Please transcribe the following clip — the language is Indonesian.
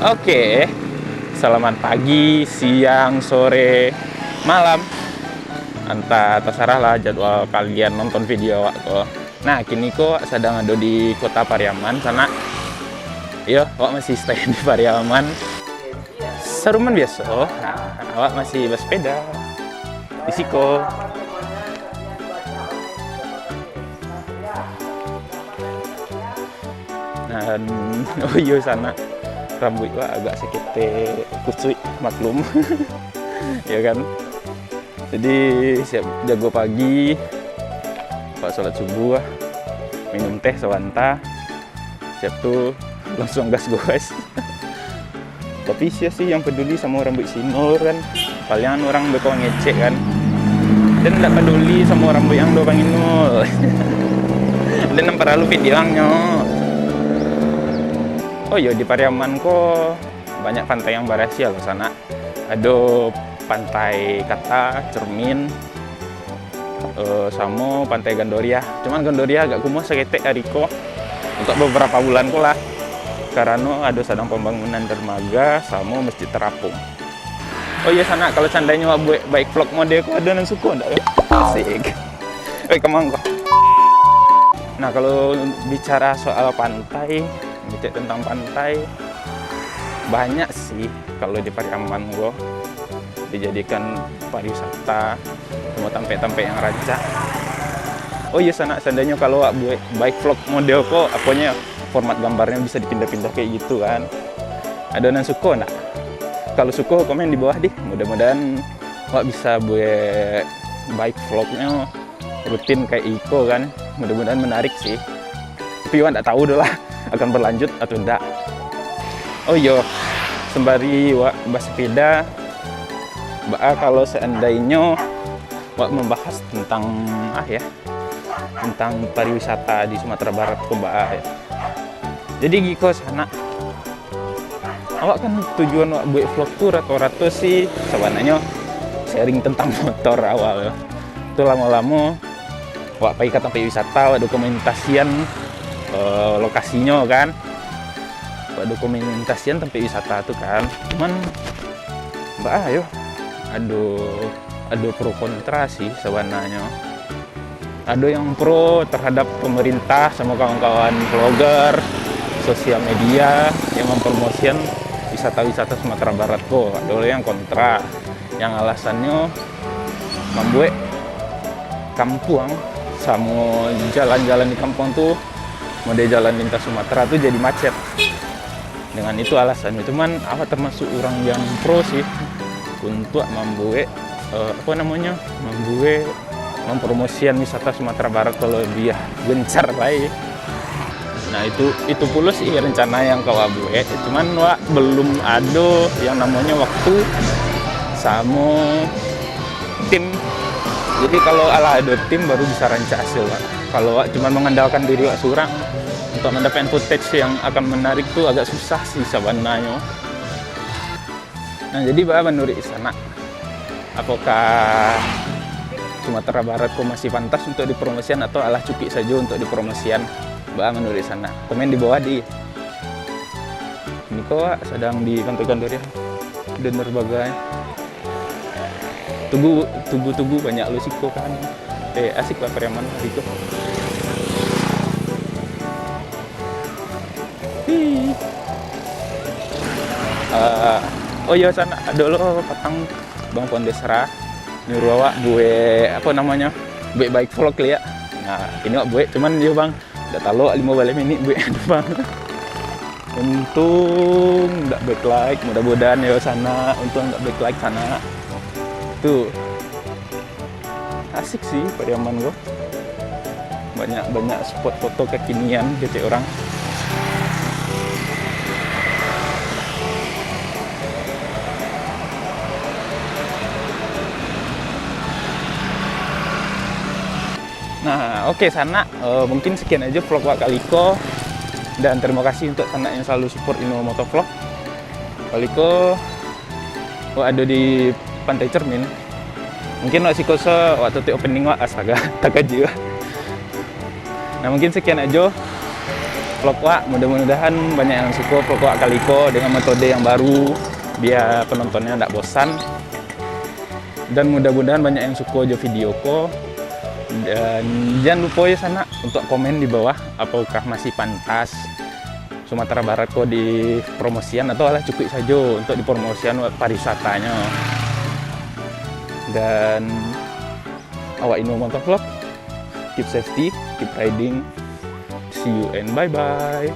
Oke, selamat pagi, siang, sore, malam. Entah terserah lah jadwal kalian nonton video aku. Nah, kini kok sedang ada di kota Pariaman sana. Yo, awak masih stay di Pariaman. Seruman biasa. Nah, awak masih bersepeda. Di siko. Dan oh iya sana rambut gua agak sekete kusui, maklum. Ya kan, jadi siap jago pagi, pak sholat subuh, minum teh sewanta, siap tuh langsung gas guys. Tapi sih yang peduli sama rambut sinol kan, palingan orang bekau ngecek kan, dan tidak peduli sama rambut yang do banginul. Dan yang perlu videonya. Oh iya, di Pariaman kok banyak pantai yang berhasil loh sana. Ada pantai Kata, Cermin, sama pantai Gandoria. Cuman Gandoria agak kumuh seketek Ariko untuk beberapa bulan kok lah. Karena ada sedang pembangunan dermaga sama masjid terapung. Oh iya sana, kalau seandainya buat baik vlog mode kok ada yang suka enggak ya? Asik. Kemang kok. Nah, kalau bicara soal pantai, bicara tentang pantai, banyak sih kalau di Pariaman gua dijadikan pariwisata, semua tempat-tempat yang rancak. Oh iya sana, seandainya kalau buat baik vlog model kok apanya format gambarnya bisa dipindah-pindah kayak gitu kan. Ada yang suka enggak? Kalau suka komen di bawah deh. Mudah-mudahan wak bisa buat baik vlognya rutin kayak Iko kan. Mudah-mudahan menarik sih. Tapi wak enggak tahu dulu lah akan berlanjut atau enggak. Oh iya, sembari wak bersepeda, kalau seandainya wak membahas tentang tentang pariwisata di Sumatera Barat kok ya. Jadi Giko sana, awak kan tujuan wak buat vlog tuh rata-rata sih sebenarnya sharing tentang motor awal ya. Itu lama-lama wak pakai ke tempat wisata, wak dokumentasian lokasinya kan, wak dokumentasian tempat wisata tuh kan. Cuman ayo ada pro kontra sih sebenarnya. Ada yang pro terhadap pemerintah sama kawan-kawan vlogger, sosial media yang mempromosikan wisata-wisata Sumatera Barat kok. Ada yang kontra, yang alasannya membuat kampung sama jalan-jalan di kampung tuh, model jalan lintas Sumatera tuh jadi macet. Dengan itu alasannya. Cuman awak termasuk orang yang pro sih untuk membuat mempromosikan wisata Sumatera Barat kalau lebih gencar baik. Nah itu pula sih rencana yang kau buat. Cuman wak belum ada yang namanya waktu sama tim. Jadi kalau ada tim baru bisa rancak hasil wak. Kalau wak cuma mengandalkan diri wak seorang untuk mendapatkan footage yang akan menarik tuh agak susah sih sebenarnya. Nah jadi menurut sana, apakah Sumatera Barat kok masih pantas untuk dipromosikan atau alah cukup saja untuk dipromosikan? Menurut sana, komen di bawah di. Ini kok sedang di Pantai Gandoria dan derbaga. Tugu banyak lusiko kan. Asik lah Pariaman itu. Oh iya sana ada lo patang Bang Pondesra nyuruh awak buat buat baik vlog ya. Nah ini wak buat cuman dia bang udah tahu 5 balik ini buat bang. Untung nggak back, mudah-mudahan ya sana. Untung nggak back sana. Tuh asik sih Pariaman gua. Banyak spot foto kekinian gitu orang. Nah, oke sana, mungkin sekian aja vlog wak Kaliko. Dan terima kasih untuk sana yang selalu support Ino Motovlog. Kaliko wak ada di Pantai Cermin. Mungkin wak sikoso waktu di opening wak astaga, tak aja. Nah, mungkin sekian aja. vlog Wak. Mudah-mudahan banyak yang suka vlog Wak Kaliko dengan metode yang baru, biar penontonnya tidak bosan. Dan mudah-mudahan banyak yang suka jo video ko. Dan jangan lupa ya sana untuk komen di bawah, apakah masih pantas Sumatera Barat kok di promosian atau alah cukup saja untuk dipromosian pariwisatanya. Dan awak ini motor vlog, keep safety, keep riding, see you and bye bye.